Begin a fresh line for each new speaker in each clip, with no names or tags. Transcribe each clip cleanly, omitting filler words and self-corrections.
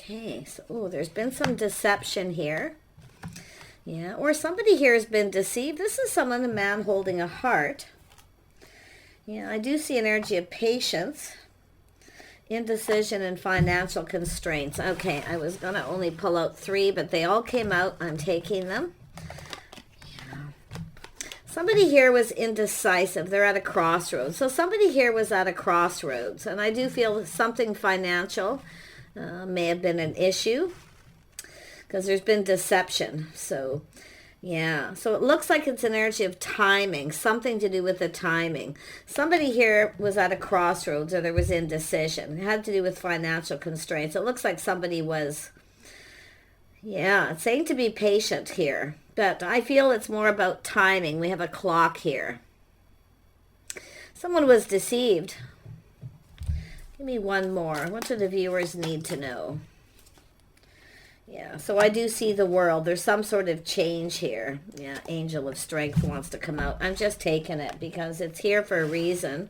Okay, so there's been some deception here. Yeah, or somebody here has been deceived. This is someone, a man holding a heart. Yeah, I do see an energy of patience, indecision, and financial constraints. Okay, I was going to only pull out 3, but they all came out. I'm taking them. Somebody here was indecisive. They're at a crossroads. So somebody here was at a crossroads. And I do feel something financial may have been an issue because there's been deception. So, yeah. So it looks like it's an energy of timing, something to do with the timing. Somebody here was at a crossroads or there was indecision. It had to do with financial constraints. It looks like somebody was, yeah, it's saying to be patient here. But I feel it's more about timing. We have a clock here. Someone was deceived. Give me one more. What do the viewers need to know? Yeah, so I do see the world. There's some sort of change here. Yeah, Angel of Strength wants to come out. I'm just taking it because it's here for a reason.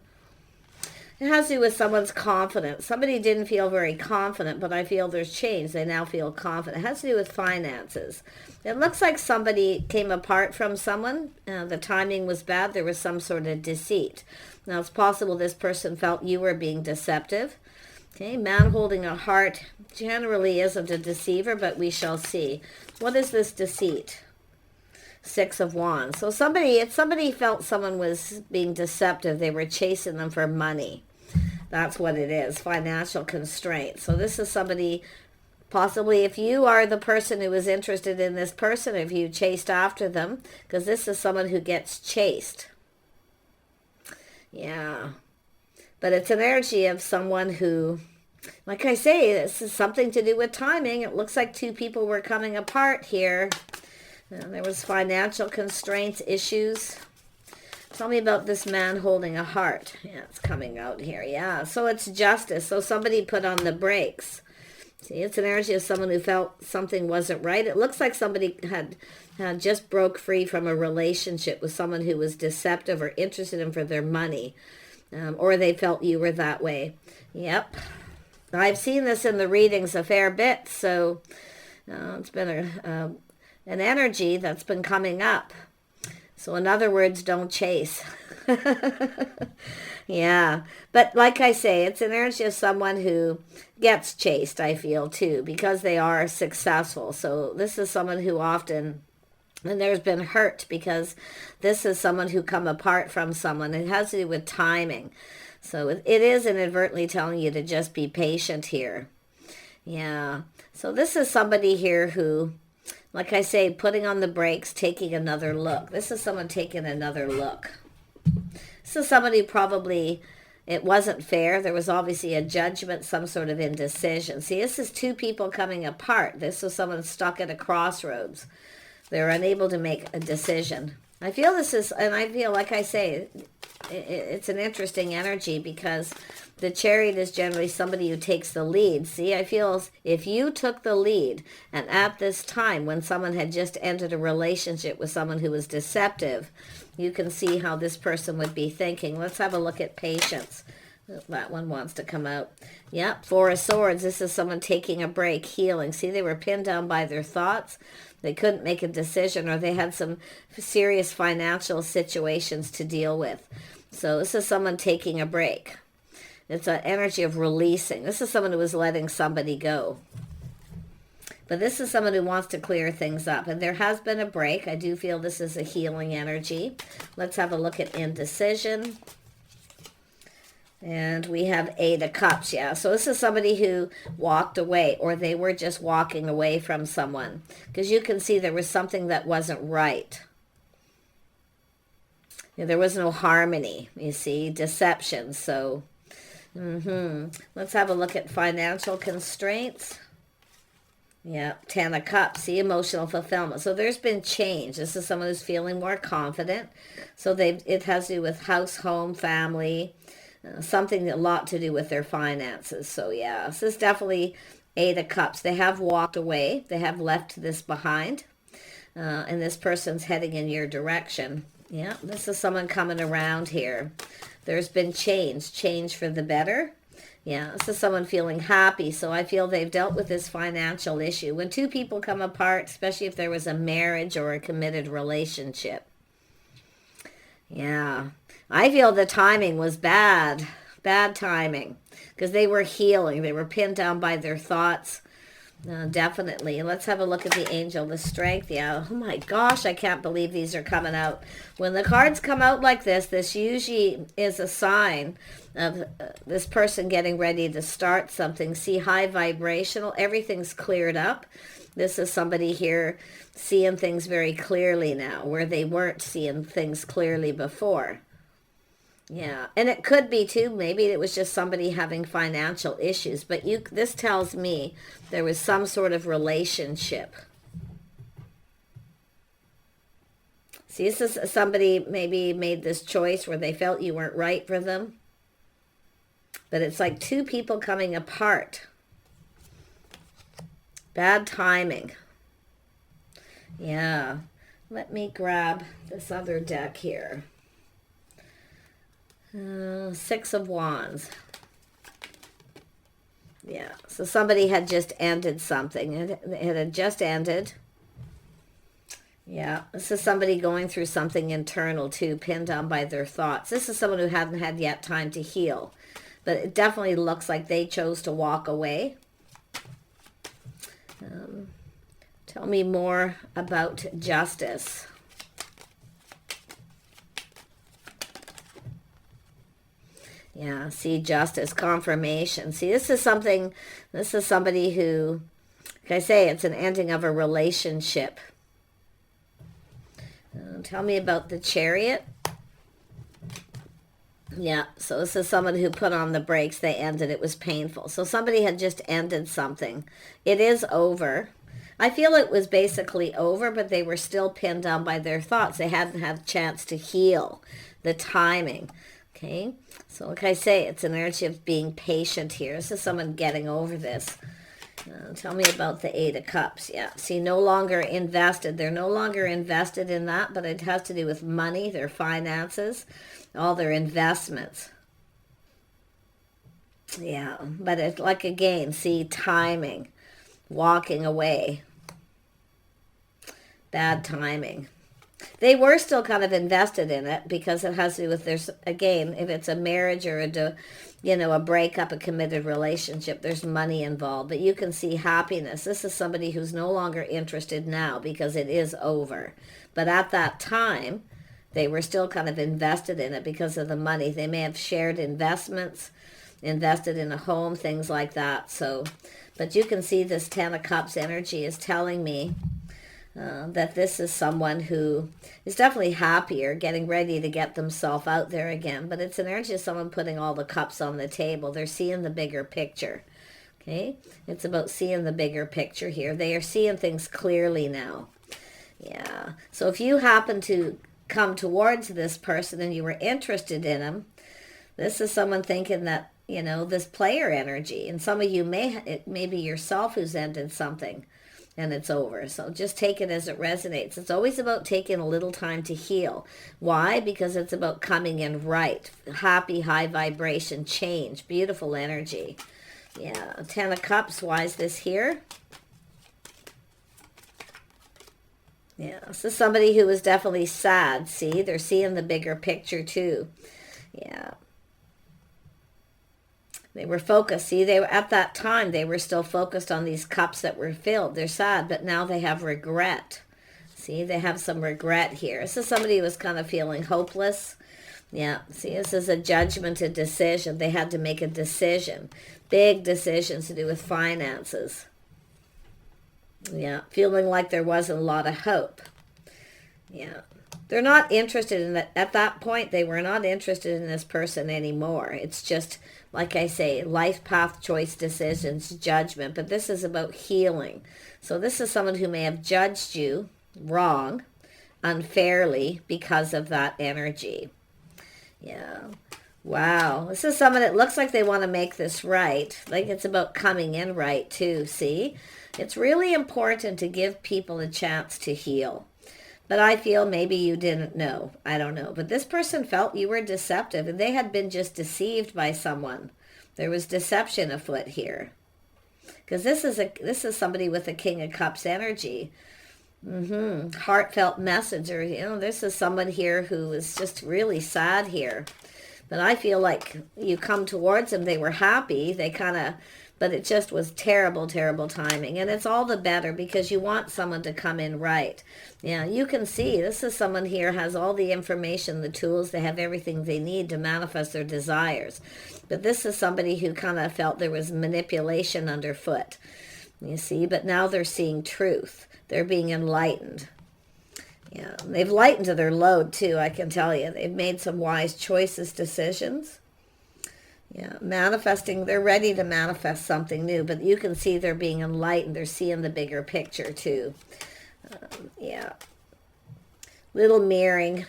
It has to do with someone's confidence. Somebody didn't feel very confident, but I feel there's change. They now feel confident. It has to do with finances. It looks like somebody came apart from someone. The timing was bad. There was some sort of deceit. Now, it's possible this person felt you were being deceptive. Okay, man holding a heart generally isn't a deceiver, but we shall see. What is this deceit? 6 of Wands. So somebody felt someone was being deceptive. They were chasing them for money. That's what it is, financial constraints. So this is somebody, possibly if you are the person who is interested in this person, if you chased after them, because this is someone who gets chased. Yeah. But it's an energy of someone who, like I say, this is something to do with timing. It looks like 2 people were coming apart here. There was financial constraints, issues. Tell me about this man holding a heart. Yeah, it's coming out here. Yeah, so it's justice. So somebody put on the brakes. See, it's an energy of someone who felt something wasn't right. It looks like somebody had just broke free from a relationship with someone who was deceptive or interested in for their money. Or they felt you were that way. Yep. I've seen this in the readings a fair bit. So it's been an energy that's been coming up. So in other words, don't chase. Yeah. But like I say, it's an energy of someone who gets chased, I feel, too, because they are successful. So this is someone who often, and there's been hurt because this is someone who come apart from someone. It has to do with timing. So it is inadvertently telling you to just be patient here. Yeah. So this is somebody here who, like I say, putting on the brakes, taking another look. This is someone taking another look. This is somebody probably, it wasn't fair. There was obviously a judgment, some sort of indecision. See, this is 2 people coming apart. This is someone stuck at a crossroads. They're unable to make a decision. I feel this is, and I feel, like I say, it's an interesting energy because the Chariot is generally somebody who takes the lead. See, I feel if you took the lead, and at this time when someone had just entered a relationship with someone who was deceptive, you can see how this person would be thinking. Let's have a look at patience. That one wants to come out. Yep, 4 of Swords. This is someone taking a break, healing. See, they were pinned down by their thoughts. They couldn't make a decision, or they had some serious financial situations to deal with. So this is someone taking a break. It's an energy of releasing. This is someone who was letting somebody go. But this is someone who wants to clear things up. And there has been a break. I do feel this is a healing energy. Let's have a look at indecision. And we have 8 of Cups, yeah. So this is somebody who walked away, or they were just walking away from someone. Because you can see there was something that wasn't right. Yeah, there was no harmony, you see, deception. So, let's have a look at financial constraints. Yeah, 10 of Cups, see, emotional fulfillment. So there's been change. This is someone who's feeling more confident. So it has to do with house, home, family, something a lot to do with their finances. So yeah, this is definitely 8 of Cups. They have walked away. They have left this behind. And this person's heading in your direction. Yeah, this is someone coming around here. There's been change for the better. Yeah, this is someone feeling happy. So I feel they've dealt with this financial issue. When two people come apart, especially if there was a marriage or a committed relationship. Yeah, I feel the timing was bad. Bad timing. Because they were healing. They were pinned down by their thoughts. Definitely. Let's have a look at the angel, the strength. Yeah. Oh my gosh, I can't believe these are coming out. When the cards come out like this usually is a sign of this person getting ready to start something. See, high vibrational. Everything's cleared up. This is somebody here seeing things very clearly now, where they weren't seeing things clearly before. Yeah, and it could be too, maybe it was just somebody having financial issues, but this tells me there was some sort of relationship. See, this is somebody maybe made this choice where they felt you weren't right for them, but it's like two people coming apart. Bad timing. Yeah, let me grab this other deck here. Six of Wands. Yeah, so somebody had just ended something. It had just ended. Yeah, this is somebody going through something internal too, pinned down by their thoughts. This is someone who hadn't had yet time to heal. But it definitely looks like they chose to walk away. Tell me more about justice. Yeah, see, justice, confirmation. See, this is somebody who, like I say, it's an ending of a relationship. Tell me about the Chariot. Yeah, so this is someone who put on the brakes. They ended. It was painful. So somebody had just ended something. It is over. I feel it was basically over, but they were still pinned down by their thoughts. They hadn't had a chance to heal. The timing. Okay, so like I say, it's an energy of being patient here. This is someone getting over this. Tell me about the Eight of Cups. Yeah, see, no longer invested. They're no longer invested in that, but it has to do with money, their finances, all their investments. Yeah, but it's like, again, see, timing, walking away. Bad timing. They were still kind of invested in it because it has to do with there's, again, if it's a marriage or a breakup, a committed relationship, there's money involved. But you can see happiness. This is somebody who's no longer interested now because it is over. But at that time, they were still kind of invested in it because of the money. They may have shared investments, invested in a home, things like that. So, but you can see this Ten of Cups energy is telling me that this is someone who is definitely happier, getting ready to get themselves out there again. But it's an energy of someone putting all the cups on the table. They're seeing the bigger picture. Okay? It's about seeing the bigger picture here. They are seeing things clearly now. Yeah. So if you happen to come towards this person and you were interested in them, this is someone thinking that, this player energy. And some of you it may be yourself who's ended something. And it's over. So just take it as it resonates. It's always about taking a little time to heal. Why? Because it's about coming in right. Happy, high vibration, change. Beautiful energy. Yeah. Ten of Cups. Why is this here? Yeah. This is somebody who is definitely sad. See? They're seeing the bigger picture too. Yeah. They were focused. See, they were at that time, they were still focused on these cups that were filled. They're sad, but now they have regret. See, they have some regret here. This is somebody who was kind of feeling hopeless. Yeah, see, this is a judgment, a decision. They had to make a decision. Big decisions to do with finances. Yeah, feeling like there wasn't a lot of hope. Yeah. They're not interested in that. At that point, they were not interested in this person anymore. It's just, like I say, life path, choice, decisions, judgment. But this is about healing. So this is someone who may have judged you wrong, unfairly, because of that energy. Yeah. Wow. This is someone that looks like they want to make this right. Like it's about coming in right, too. See? It's really important to give people a chance to heal. But I feel maybe you didn't know. I don't know. But this person felt you were deceptive and they had been just deceived by someone. There was deception afoot here. Because this is somebody with a King of Cups energy. Heartfelt messenger. You know, this is someone here who is just really sad here. But I feel like you come towards them, they were happy. They kind of, but it just was terrible, terrible timing. And it's all the better because you want someone to come in right. Yeah, you can see this is someone here has all the information, the tools, they have everything they need to manifest their desires. But this is somebody who kind of felt there was manipulation underfoot. You see, but now they're seeing truth. They're being enlightened. Yeah, they've lightened to their load too, I can tell you. They've made some wise choices, decisions. Yeah, manifesting, they're ready to manifest something new, but you can see they're being enlightened. They're seeing the bigger picture too. Yeah. Little mirroring.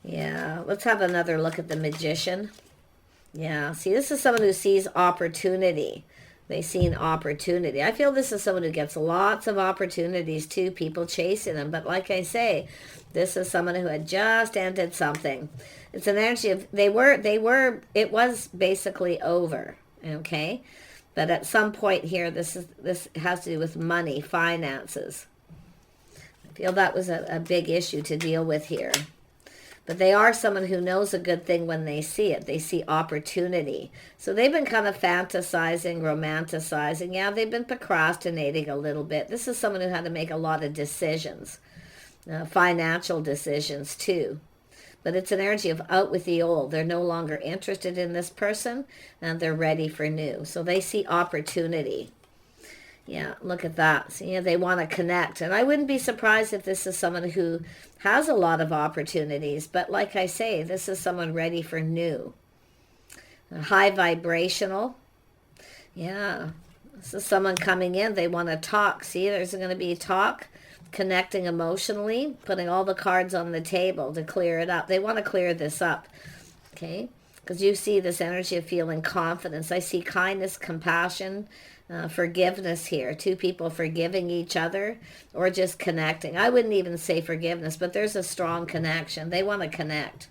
Yeah, let's have another look at the Magician. Yeah, see, this is someone who sees opportunity. They've seen opportunity. I feel this is someone who gets lots of opportunities too, people chasing them. But like I say, this is someone who had just ended something. It's an energy of, it was basically over, okay? But at some point here, this has to do with money, finances. I feel that was a big issue to deal with here. But they are someone who knows a good thing when they see it. They see opportunity. So they've been kind of fantasizing, romanticizing. Yeah, they've been procrastinating a little bit. This is someone who had to make a lot of decisions, financial decisions too. But it's an energy of out with the old. They're no longer interested in this person, and they're ready for new. So they see opportunity. Yeah, look at that. So, yeah, they want to connect. And I wouldn't be surprised if this is someone who has a lot of opportunities. But like I say, this is someone ready for new. High vibrational. Yeah, this is someone coming in. They want to talk. See, there's going to be talk, connecting emotionally, putting all the cards on the table to clear it up. They want to clear this up, okay? Because you see this energy of feeling confidence. I see kindness, compassion, forgiveness here. Two people forgiving each other or just connecting. I wouldn't even say forgiveness, but there's a strong connection. They want to connect.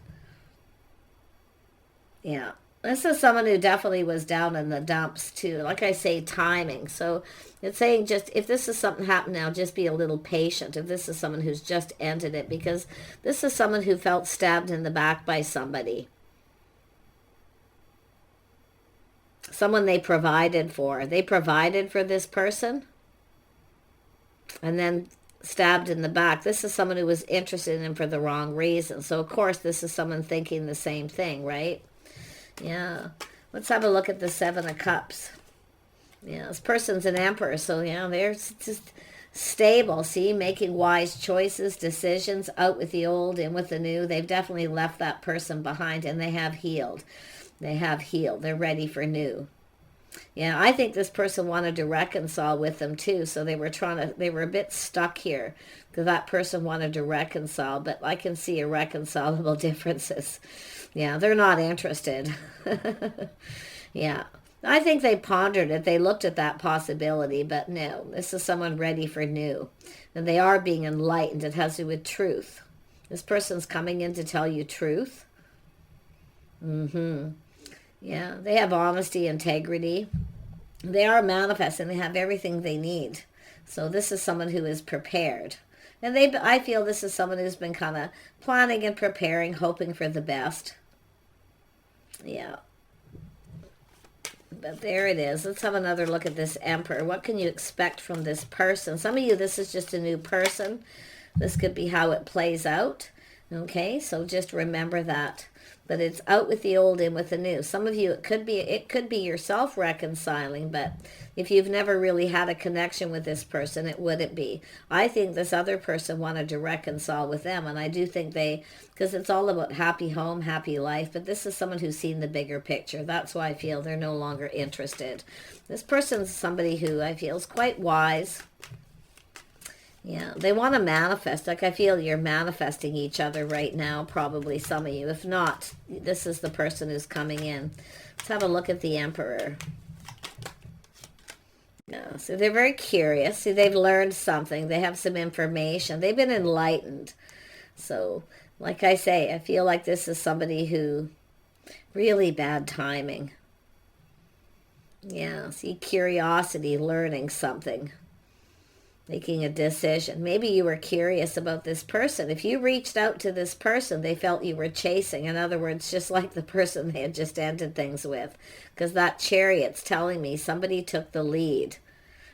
Yeah. This is someone who definitely was down in the dumps too. Like I say, timing. So it's saying just if this is something happened now, just be a little patient. If this is someone who's just ended it, because this is someone who felt stabbed in the back by somebody. Someone they provided for. They provided for this person and then stabbed in the back. This is someone who was interested in him for the wrong reason. So, of course, this is someone thinking the same thing, right? Yeah. Let's have a look at the Seven of Cups. Yeah, this person's an emperor. So, yeah, they're just stable. See, making wise choices, decisions, out with the old, in with the new. They've definitely left that person behind, and they have healed. They have healed. They're ready for new. Yeah, I think this person wanted to reconcile with them too. So they were a bit stuck here because that person wanted to reconcile, but I can see irreconcilable differences. Yeah, they're not interested. Yeah, I think they pondered it. They looked at that possibility, but no, this is someone ready for new. And they are being enlightened. It has to do with truth. This person's coming in to tell you truth. Yeah, they have honesty, integrity. They are manifesting. They have everything they need. So this is someone who is prepared. And I feel this is someone who's been kind of planning and preparing, hoping for the best. Yeah. But there it is. Let's have another look at this Emperor. What can you expect from this person? Some of you, this is just a new person. This could be how it plays out. Okay, so just remember that. But it's out with the old, in with the new. Some of you, it could be yourself reconciling, but if you've never really had a connection with this person, it wouldn't be. I think this other person wanted to reconcile with them, and I do think because it's all about happy home, happy life, but this is someone who's seen the bigger picture. That's why I feel they're no longer interested. This person's somebody who I feel is quite wise. Yeah, they want to manifest. Like I feel you're manifesting each other right now, probably some of you. If not, this is the person who's coming in. Let's have a look at the Emperor. Yeah, so they're very curious. See, they've learned something. They have some information. They've been enlightened. So, like I say, I feel like this is somebody who Really bad timing. Yeah, see, curiosity, learning something, making a decision. Maybe you were curious about this person. If you reached out to this person, they felt you were chasing. In other words, just like the person they had just ended things with. Because that Chariot's telling me somebody took the lead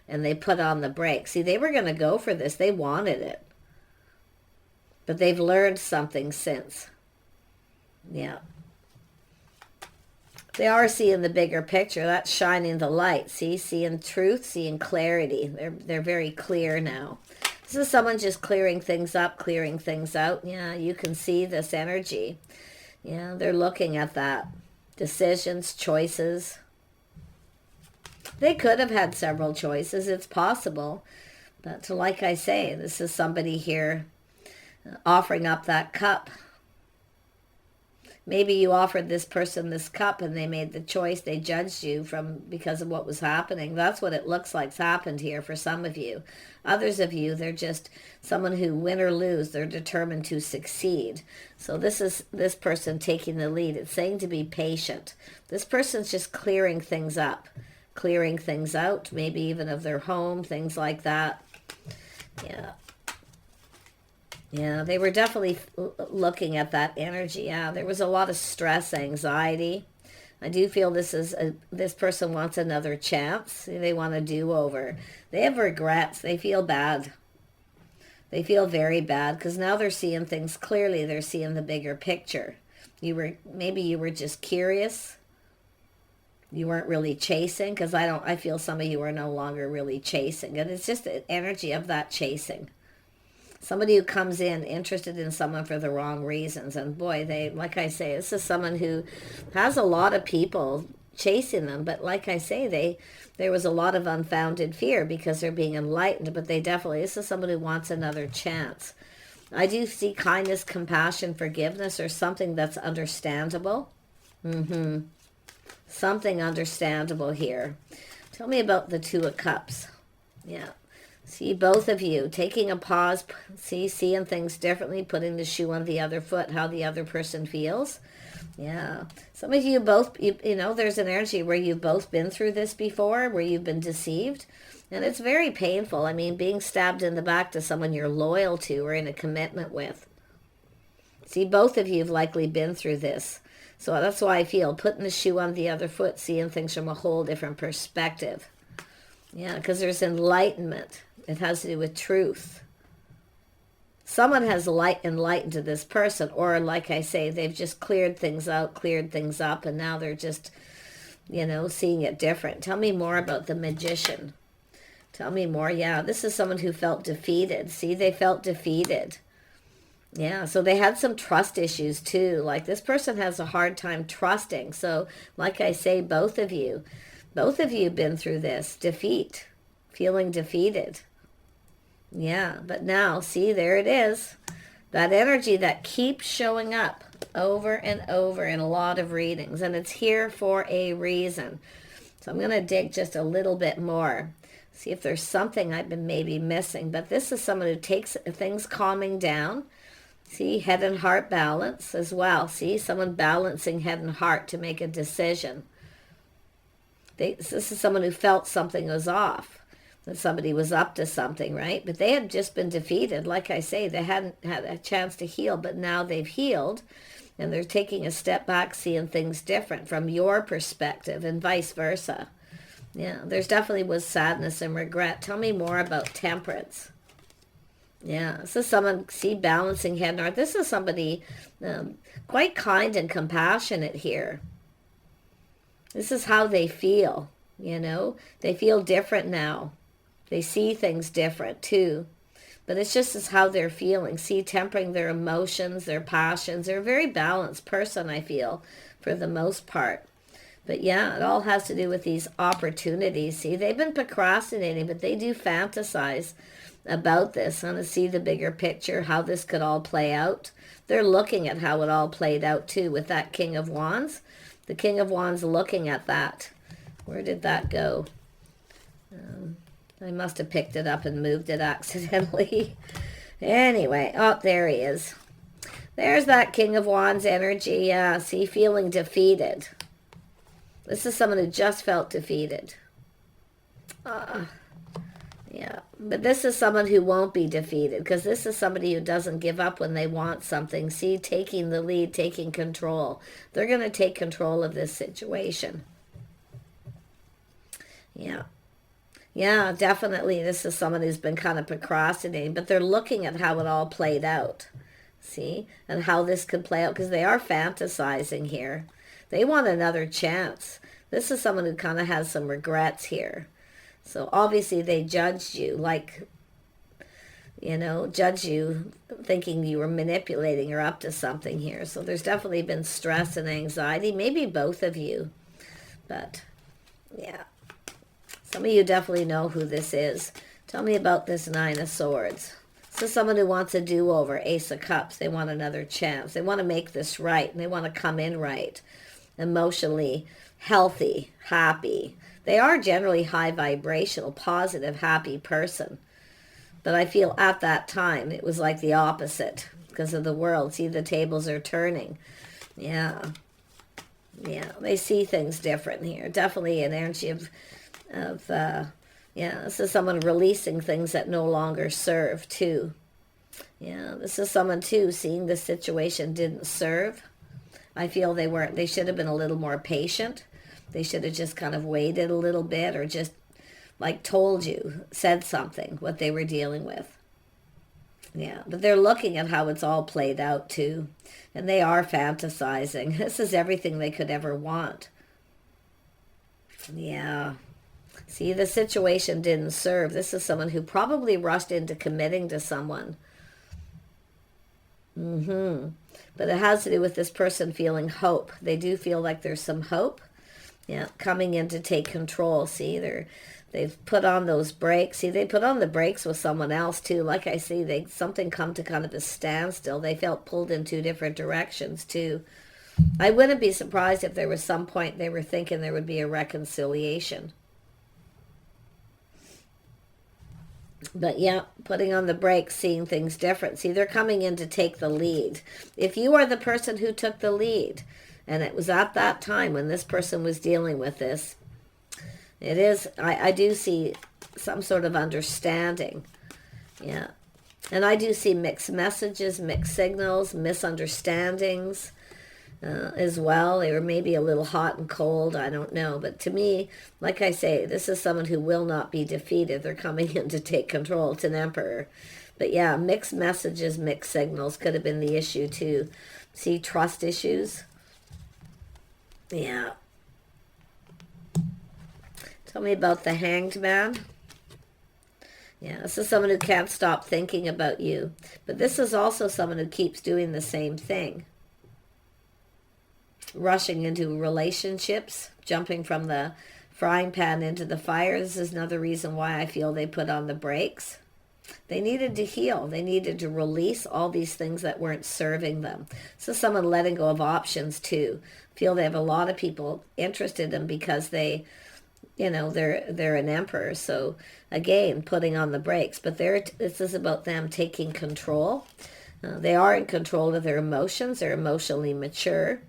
and they put on the brakes. See, they were going to go for this. They wanted it. But they've learned something since. Yeah. They are seeing the bigger picture. That's shining the light. See, seeing truth, seeing clarity. They're very clear now. This is someone just clearing things up, clearing things out. Yeah, you can see this energy. Yeah, they're looking at that. Decisions, choices. They could have had several choices. It's possible. But like I say, this is somebody here offering up that cup. Maybe you offered this person this cup and they made the choice. They judged you because of what was happening. That's what it looks like's happened here for some of you. Others of you, they're just someone who, win or lose, they're determined to succeed. So this is this person taking the lead. It's saying to be patient. This person's just clearing things up, clearing things out, maybe even of their home, things like that. Yeah. Yeah, they were definitely looking at that energy. Yeah, there was a lot of stress, anxiety. I do feel this person wants another chance. They want a do-over. They have regrets. They feel bad. They feel very bad because now they're seeing things clearly. They're seeing the bigger picture. Maybe you were just curious. You weren't really chasing, because I feel some of you are no longer really chasing. And it's just the energy of that chasing. Somebody who comes in interested in someone for the wrong reasons. And boy, like I say, this is someone who has a lot of people chasing them. But like I say, there was a lot of unfounded fear because they're being enlightened. But this is someone who wants another chance. I do see kindness, compassion, forgiveness, or something that's understandable. Something understandable here. Tell me about the Two of Cups. Yeah. See, both of you taking a pause, seeing things differently, putting the shoe on the other foot, how the other person feels. Yeah. Some of you both, you know, there's an energy where you've both been through this before, where you've been deceived. And it's very painful. I mean, being stabbed in the back to someone you're loyal to or in a commitment with. See, both of you have likely been through this. So that's why I feel putting the shoe on the other foot, seeing things from a whole different perspective. Yeah, because there's enlightenment. It has to do with truth. Someone has enlightened to this person, or like I say, they've just cleared things out, cleared things up, and now they're just, you know, seeing it different. Tell me more about the Magician. Tell me more. Yeah, this is someone who felt defeated. See, they felt defeated. Yeah, so they had some trust issues too. Like this person has a hard time trusting. So like I say, both of you have been through this defeat, feeling defeated. Yeah, but now, see, there it is. That energy that keeps showing up over and over in a lot of readings. And it's here for a reason. So I'm going to dig just a little bit more. See if there's something I've been maybe missing. But this is someone who takes things calming down. See, head and heart balance as well. See, someone balancing head and heart to make a decision. This is someone who felt something was off. That somebody was up to something, right? But they had just been defeated. Like I say, they hadn't had a chance to heal, but now they've healed, and they're taking a step back, seeing things different from your perspective, and vice versa. Yeah, there's definitely was sadness and regret. Tell me more about Temperance. Yeah, this is someone, see, balancing head and heart. This is somebody quite kind and compassionate here. This is how they feel, you know? They feel different now. They see things different too. But it's just as how they're feeling. See, tempering their emotions, their passions. They're a very balanced person, I feel, for the most part. But yeah, it all has to do with these opportunities. See, they've been procrastinating, but they do fantasize about this. Want to see the bigger picture, how this could all play out. They're looking at how it all played out too with that King of Wands. The King of Wands looking at that. Where did that go? I must have picked it up and moved it accidentally. Anyway, oh, there he is. There's that King of Wands energy. Yeah, see, feeling defeated. This is someone who just felt defeated. Yeah, but this is someone who won't be defeated, because this is somebody who doesn't give up when they want something. See, taking the lead, taking control. They're going to take control of this situation. Yeah. Yeah, definitely. This is someone who's been kind of procrastinating, but they're looking at how it all played out. See? And how this could play out, because they are fantasizing here. They want another chance. This is someone who kind of has some regrets here. So obviously they judged you, like, you know, judged you thinking you were manipulating or up to something here. So there's definitely been stress and anxiety, maybe both of you. But, yeah. Some of you definitely know who this is. Tell me about this Nine of Swords. This is someone who wants a do-over, Ace of Cups. They want another chance. They want to make this right, and they want to come in right. Emotionally healthy, happy. They are generally high vibrational, positive, happy person. But I feel at that time it was like the opposite because of the world. See, the tables are turning. Yeah. Yeah, they see things different here. Definitely an energy of yeah, this is someone releasing things that no longer serve too. Yeah, this is someone too seeing the situation didn't serve. I feel they should have been a little more patient. They should have just kind of waited a little bit, or just like told you, said something, what they were dealing with. Yeah, but they're looking at how it's all played out too. And they are fantasizing. This is everything they could ever want. Yeah. See, the situation didn't serve. This is someone who probably rushed into committing to someone. But it has to do with this person feeling hope. They do feel like there's some hope. Yeah, coming in to take control. See, they've put on those brakes. See, they put on the brakes with someone else too. Like I see, something come to kind of a standstill. They felt pulled in two different directions too. I wouldn't be surprised if there was some point they were thinking there would be a reconciliation. But yeah, putting on the brakes, seeing things different. See, they're coming in to take the lead. If you are the person who took the lead, and it was at that time when this person was dealing with this, it is, I do see some sort of understanding. Yeah. And I do see mixed messages, mixed signals, misunderstandings as well. They were maybe a little hot and cold, I don't know. But to me, like I say, this is someone who will not be defeated. They're coming in to take control. It's an emperor. But yeah, mixed messages, mixed signals could have been the issue too. See, trust issues. Yeah. Tell me about the Hanged Man. Yeah, this is someone who can't stop thinking about you. But this is also someone who keeps doing the same thing. Rushing into relationships, jumping from the frying pan into the fire. This is another reason why I feel they put on the brakes. They needed to heal. They needed to release all these things that weren't serving them. So someone letting go of options too. Feel they have a lot of people interested in them because they, you know, they're an emperor. So again, putting on the brakes. But this is about them taking control. They are in control of their emotions. They're emotionally mature.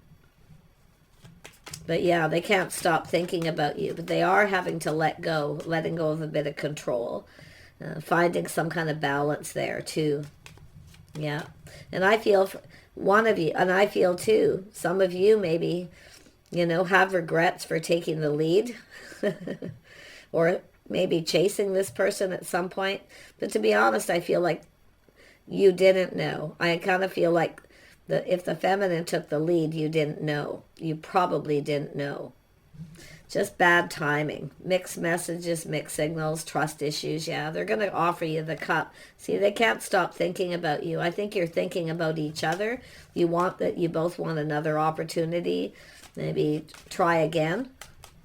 But yeah, they can't stop thinking about you. But they are having to letting go of a bit of control. Finding some kind of balance there too. Yeah. And I feel one of you, and I feel too, some of you maybe, you know, have regrets for taking the lead. Or maybe chasing this person at some point. But to be honest, I feel like you didn't know. I kind of feel like if the feminine took the lead, you didn't know. You probably didn't know. Just bad timing. Mixed messages, mixed signals, trust issues. Yeah, they're going to offer you the cup. See, they can't stop thinking about you. I think you're thinking about each other. You both want another opportunity. Maybe try again.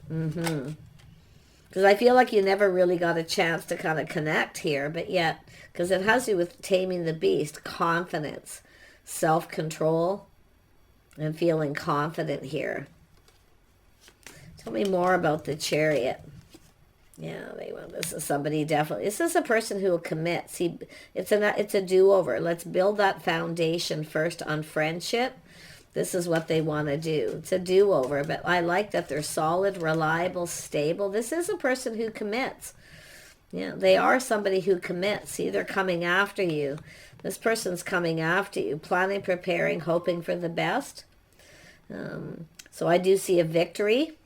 Because I feel like you never really got a chance to kind of connect here. But yet, because it has to do with taming the beast, confidence, self-control, and feeling confident here. Tell me more about the Chariot. Yeah, this is somebody definitely. This is a person who will commit. See, it's a do-over. Let's build that foundation first on friendship. This is what they want to do. It's a do-over, but I like that they're solid, reliable, stable. This is a person who commits. Yeah, they are somebody who commits. See, they're coming after you. This person's coming after you, planning, preparing, hoping for the best. So I do see a victory.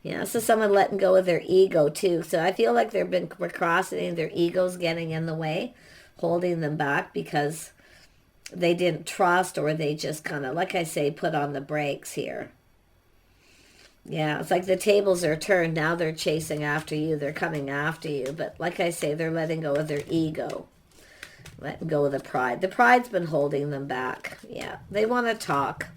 Yeah, so someone letting go of their ego too. So I feel like they've been procrastinating. Their ego's getting in the way, holding them back because they didn't trust, or they just kind of, like I say, put on the brakes here. Yeah, it's like the tables are turned. Now they're chasing after you. They're coming after you. But like I say, they're letting go of their ego. Letting go of the pride. The pride's been holding them back. Yeah, they want to talk.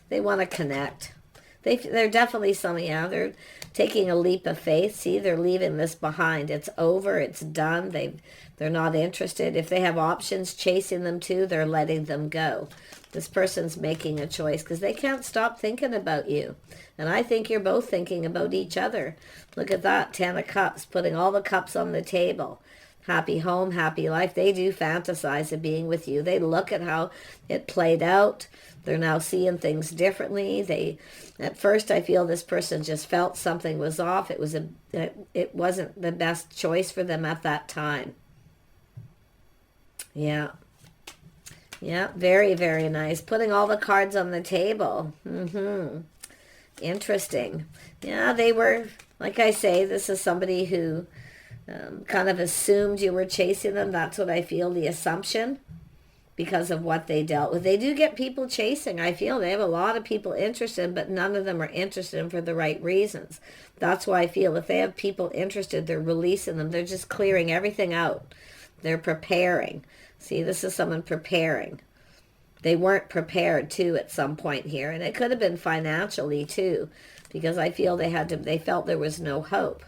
They want to connect. They're definitely they're taking a leap of faith. See, they're leaving this behind. It's over. It's done. They're not interested. If they have options chasing them too, they're letting them go. This person's making a choice because they can't stop thinking about you. And I think you're both thinking about each other. Look at that, 10 of Cups, putting all the cups on the table. Happy home, happy life. They do fantasize of being with you. They look at how it played out. They're now seeing things differently. At first, I feel this person just felt something was off. It wasn't the best choice for them at that time. Yeah. Yeah, very, very nice. Putting all the cards on the table. Interesting. Yeah, they were, like I say, this is somebody who kind of assumed you were chasing them. That's what I feel, the assumption, because of what they dealt with. They do get people chasing. I feel they have a lot of people interested, but none of them are interested in for the right reasons. That's why I feel if they have people interested, they're releasing them. They're just clearing everything out. They're preparing. See, this is someone preparing. They weren't prepared too at some point here, and it could have been financially too, because I feel they felt there was no hope.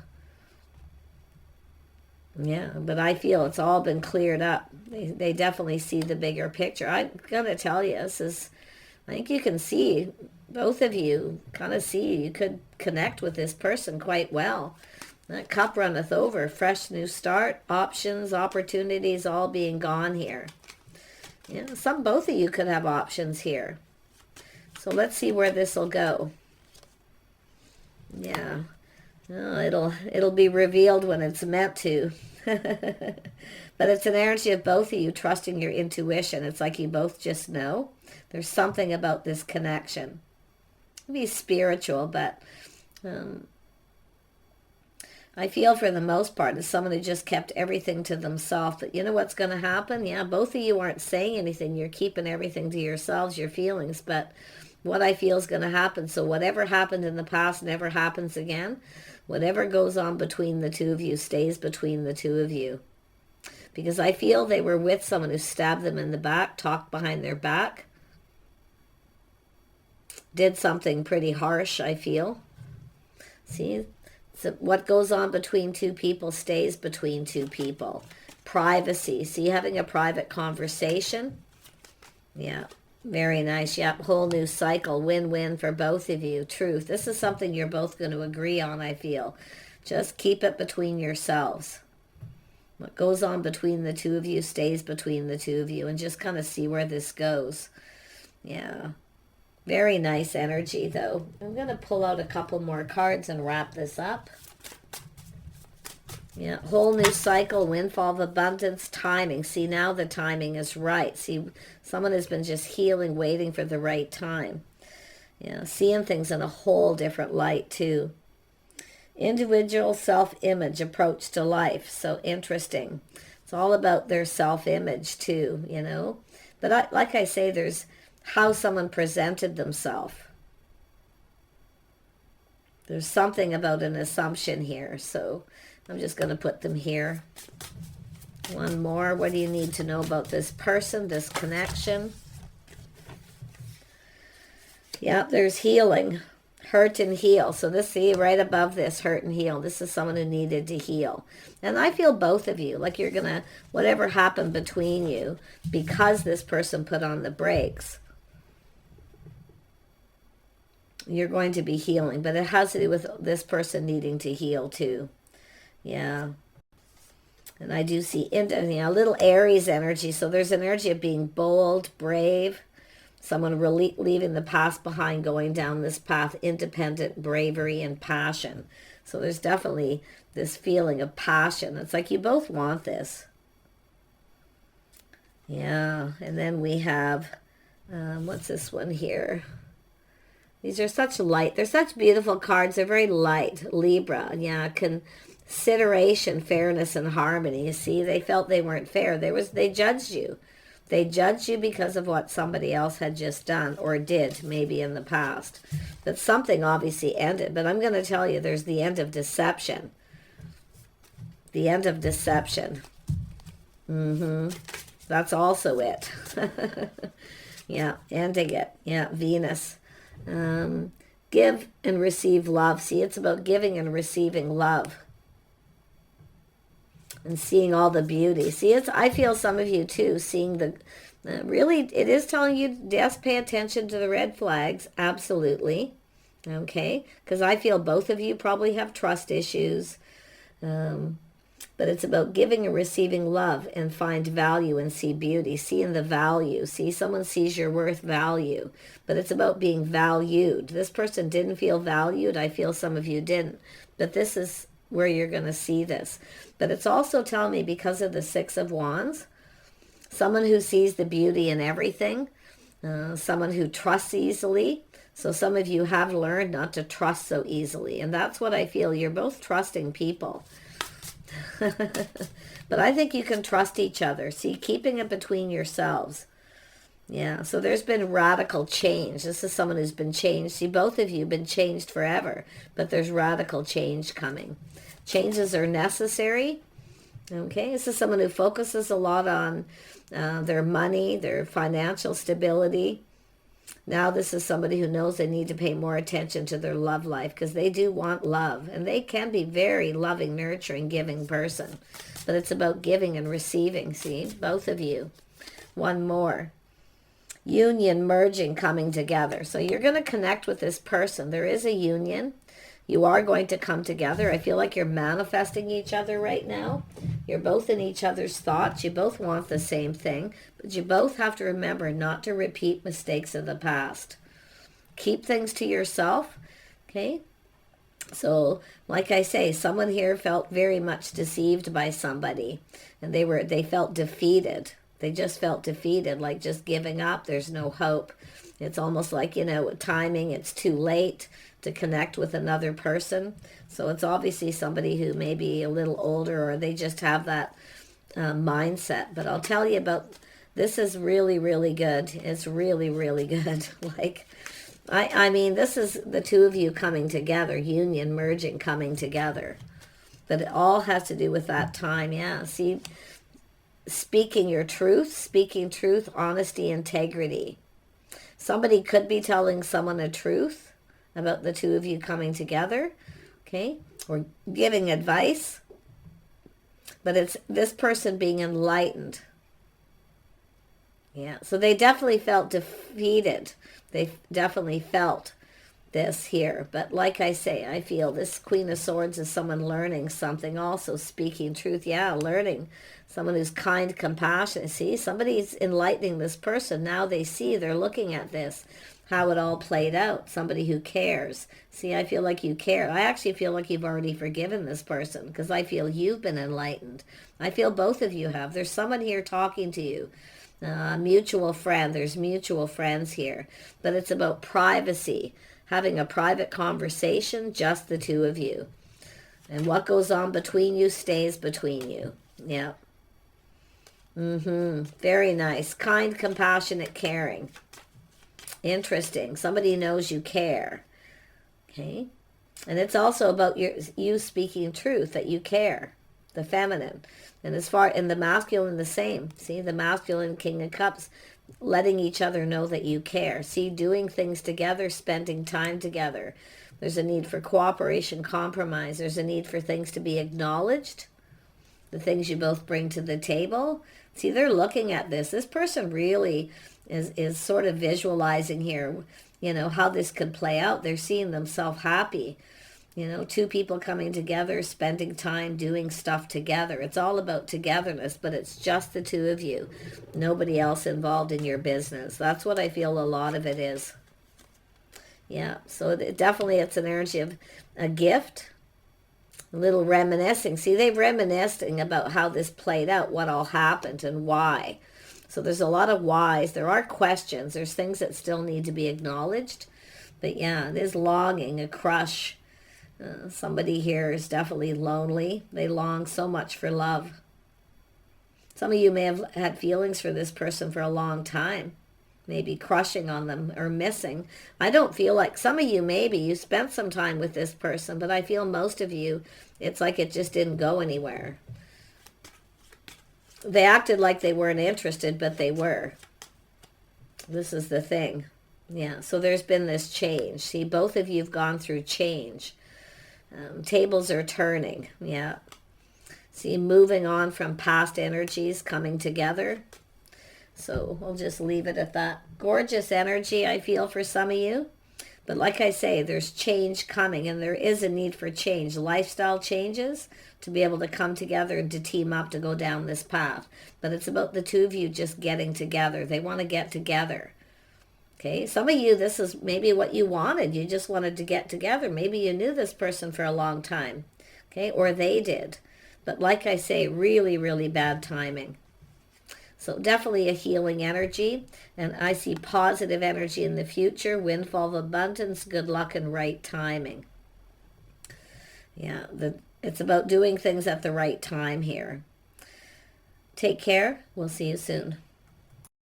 Yeah, but I feel it's all been cleared up. They definitely see the bigger picture. I'm going to tell you, I think you can see, both of you kind of see, you could connect with this person quite well. That cup runneth over, fresh new start, options, opportunities all being gone here. Yeah, both of you could have options here. So let's see where this will go. Yeah. Oh, it'll be revealed when it's meant to. But it's an energy of both of you trusting your intuition. It's like you both just know. There's something about this connection. It'll be spiritual, but I feel for the most part it's someone who just kept everything to themselves. But you know what's going to happen? Yeah, both of you aren't saying anything. You're keeping everything to yourselves, your feelings. But what I feel is going to happen. So whatever happened in the past never happens again. Whatever goes on between the two of you stays between the two of you. Because I feel they were with someone who stabbed them in the back, talked behind their back. Did something pretty harsh, I feel. See? So what goes on between two people stays between two people. Privacy. See, having a private conversation. Yeah. Very nice. Yep, whole new cycle. Win-win for both of you. Truth. This is something you're both going to agree on, I feel. Just keep it between yourselves. What goes on between the two of you stays between the two of you, and just kind of see where this goes. Yeah. Very nice energy, though. I'm going to pull out a couple more cards and wrap this up. Yeah, whole new cycle, windfall of abundance, timing. See, now the timing is right. See, someone has been just healing, waiting for the right time. Yeah, seeing things in a whole different light, too. Individual self-image approach to life. So interesting. It's all about their self-image, too, you know. But like I say, there's how someone presented themselves. There's something about an assumption here, so I'm just going to put them here. One more. What do you need to know about this person, this connection? Yeah, there's healing. Hurt and heal. So this, see, right above this, hurt and heal. This is someone who needed to heal. And I feel both of you, like you're going to, whatever happened between you, because this person put on the brakes, you're going to be healing. But it has to do with this person needing to heal too. Yeah. And I do see a little Aries energy. So there's an energy of being bold, brave, someone really leaving the past behind, going down this path, independent, bravery, and passion. So there's definitely this feeling of passion. It's like you both want this. Yeah. And then we have, what's this one here? These are such light. They're such beautiful cards. They're very light. Libra. Yeah. Consideration, fairness, and harmony. You see, they felt they weren't fair. They judged you. They judged you because of what somebody else had just done or did maybe in the past. But something obviously ended. But I'm going to tell you, there's the end of deception. The end of deception. That's also it. Yeah, ending it. Yeah, Venus. Give and receive love. See, it's about giving and receiving love. And seeing all the beauty. See, I feel some of you too, seeing the, really, it is telling you, yes, pay attention to the red flags. Absolutely. Okay. Because I feel both of you probably have trust issues. But it's about giving and receiving love and find value and see beauty. See in the value. See, someone sees your worth, value. But it's about being valued. This person didn't feel valued. I feel some of you didn't. But this is where you're going to see this. But it's also telling me, because of the Six of Wands, someone who sees the beauty in everything, someone who trusts easily. So some of you have learned not to trust so easily. And that's what I feel. You're both trusting people. But I think you can trust each other. See, keeping it between yourselves. Yeah, so there's been radical change. This is someone who's been changed. See, both of you have been changed forever, but there's radical change coming. Changes are necessary. Okay, this is someone who focuses a lot on their money, their financial stability. Now this is somebody who knows they need to pay more attention to their love life, because they do want love, and they can be very loving, nurturing, giving person. But it's about giving and receiving. See, both of you. One more. Union, merging, coming together. So you're going to connect with this person. There is a union. You are going to come together. I feel like you're manifesting each other right now. You're both in each other's thoughts. You both want the same thing. But you both have to remember not to repeat mistakes of the past. Keep things to yourself. Okay? So, like I say, someone here felt very much deceived by somebody. And they felt defeated. They just felt defeated, like just giving up. There's no hope. It's almost like, timing. It's too late to connect with another person. So it's obviously somebody who may be a little older, or they just have that mindset. But I'll tell you about, this is really, really good. It's really, really good. I mean, this is the two of you coming together, union, merging, coming together. But it all has to do with that time. Yeah, see, speaking your truth, honesty, integrity. Somebody could be telling someone a truth about the two of you coming together, okay, or giving advice, but it's this person being enlightened. Yeah, so they definitely felt defeated. They definitely felt this here. But like I say, I feel this Queen of Swords is someone learning something also, speaking truth. Yeah, learning. Someone who's kind, compassionate. See, somebody's enlightening this person. Now they see, they're looking at this, how it all played out. Somebody who cares. See, I feel like you care. I actually feel like you've already forgiven this person, because I feel you've been enlightened. I feel both of you have. There's someone here talking to you. Mutual friend. There's mutual friends here. But it's about privacy. Having a private conversation, just the two of you. And what goes on between you stays between you. Yeah. Very nice. Kind, compassionate, caring. Interesting. Somebody knows you care. Okay. And it's also about you speaking truth, that you care. The feminine. And as far in the masculine, the same. See, the masculine, King of Cups, letting each other know that you care. See, doing things together, spending time together. There's a need for cooperation, compromise. There's a need for things to be acknowledged. The things you both bring to the table. See, they're looking at this. This person really is sort of visualizing here, how this could play out. They're seeing themselves happy. You know, two people coming together, spending time, doing stuff together. It's all about togetherness, but it's just the two of you. Nobody else involved in your business. That's what I feel a lot of it is. Yeah, so definitely it's an energy of a gift, a little reminiscing. See, they're reminiscing about how this played out, what all happened and why. So there's a lot of whys. There are questions. There's things that still need to be acknowledged. But yeah, there's longing, a crush. Somebody here is definitely lonely. They long so much for love. Some of you may have had feelings for this person for a long time. Maybe crushing on them or missing. I don't feel like, some of you maybe, you spent some time with this person, but I feel most of you, it's like it just didn't go anywhere. They acted like they weren't interested, but they were. This is the thing. Yeah, so there's been this change. See, both of you have gone through change. Tables are turning, yeah. See, moving on from past energies, coming together. So we'll just leave it at that. Gorgeous energy I feel for some of you. But like I say, there's change coming, and there is a need for change. Lifestyle changes to be able to come together and to team up to go down this path. But it's about the two of you just getting together. They want to get together. Okay, some of you, this is maybe what you wanted. You just wanted to get together. Maybe you knew this person for a long time, okay, or they did. But like I say, really, really bad timing. So definitely a healing energy, and I see positive energy in the future, windfall of abundance, good luck, and right timing. Yeah, it's about doing things at the right time here. Take care. We'll see you soon.